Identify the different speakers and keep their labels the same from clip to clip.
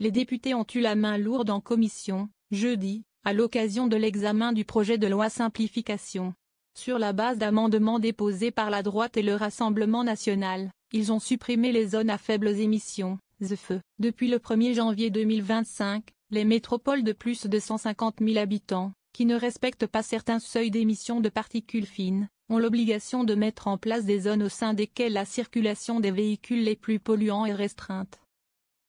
Speaker 1: les députés ont eu la main lourde en commission, jeudi, à l'occasion de l'examen du projet de loi simplification. Sur la base d'amendements déposés par la droite et le Rassemblement national, ils ont supprimé les zones à faibles émissions, ZFE. Depuis le 1er janvier 2025, les métropoles de plus de 150 000 habitants, qui ne respectent pas certains seuils d'émissions de particules fines, ont l'obligation de mettre en place des zones au sein desquelles la circulation des véhicules les plus polluants est restreinte.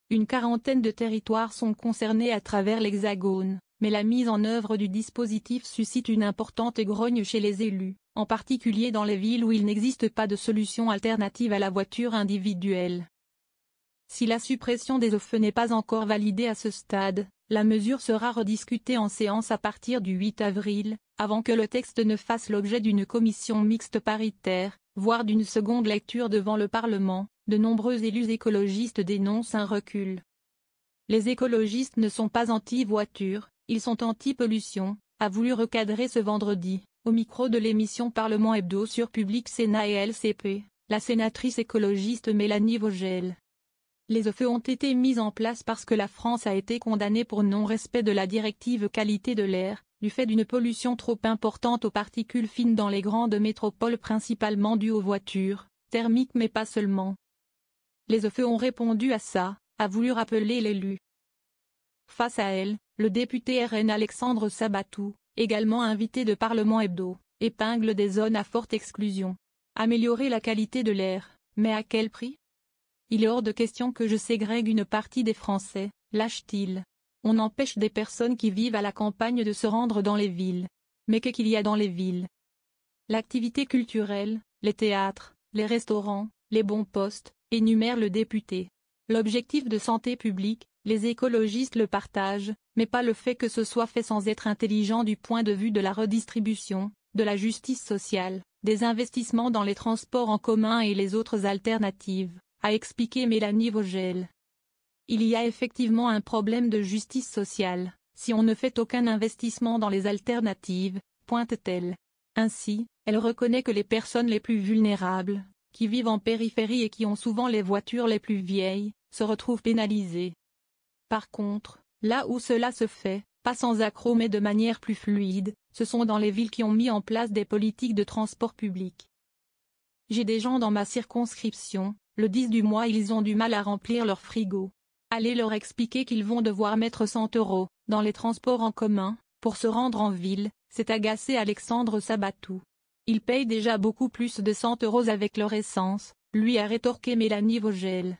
Speaker 1: Une quarantaine de territoires sont concernés à travers l'Hexagone, mais la mise en œuvre du dispositif suscite une importante grogne chez les élus, en particulier dans les villes où il n'existe pas de solution alternative à la voiture individuelle. Si la suppression des ZFE n'est pas encore validée à ce stade, la mesure sera rediscutée en séance à partir du 8 avril, avant que le texte ne fasse l'objet d'une commission mixte paritaire, voire d'une seconde lecture devant le Parlement. De nombreux élus écologistes dénoncent un recul. Les écologistes ne sont pas anti-voiture, ils sont anti-pollution, a voulu recadrer ce vendredi, au micro de l'émission Parlement Hebdo sur Public Sénat et LCP, la sénatrice écologiste Mélanie Vogel. Les ZFE ont été mises en place parce que la France a été condamnée pour non-respect de la directive qualité de l'air, du fait d'une pollution trop importante aux particules fines dans les grandes métropoles principalement due aux voitures, thermiques mais pas seulement. Les ZFE ont répondu à ça, a voulu rappeler l'élu. Face à elle, le député RN Alexandre Sabatou, également invité de Parlement Hebdo, épingle des zones à forte exclusion. Améliorer la qualité de l'air, mais à quel prix? Il est hors de question que je ségrègue une partie des Français, lâche-t-il. On empêche des personnes qui vivent à la campagne de se rendre dans les villes. Mais qu'est-ce qu'il y a dans les villes? L'activité culturelle, les théâtres, les restaurants, les bons postes, énumère le député. L'objectif de santé publique, les écologistes le partagent, mais pas le fait que ce soit fait sans être intelligent du point de vue de la redistribution, de la justice sociale, des investissements dans les transports en commun et les autres alternatives, a expliqué Mélanie Vogel. Il y a effectivement un problème de justice sociale, si on ne fait aucun investissement dans les alternatives, pointe-t-elle. Ainsi, elle reconnaît que les personnes les plus vulnérables, qui vivent en périphérie et qui ont souvent les voitures les plus vieilles, se retrouvent pénalisées. Par contre, là où cela se fait, pas sans accroc mais de manière plus fluide, ce sont dans les villes qui ont mis en place des politiques de transport public. J'ai des gens dans ma circonscription, le 10 du mois ils ont du mal à remplir leur frigo. Allez leur expliquer qu'ils vont devoir mettre 100 € dans les transports en commun, pour se rendre en ville, s'est agacé Alexandre Sabatou. Ils payent déjà beaucoup plus de 100 € avec leur essence, lui a rétorqué Mélanie Vogel.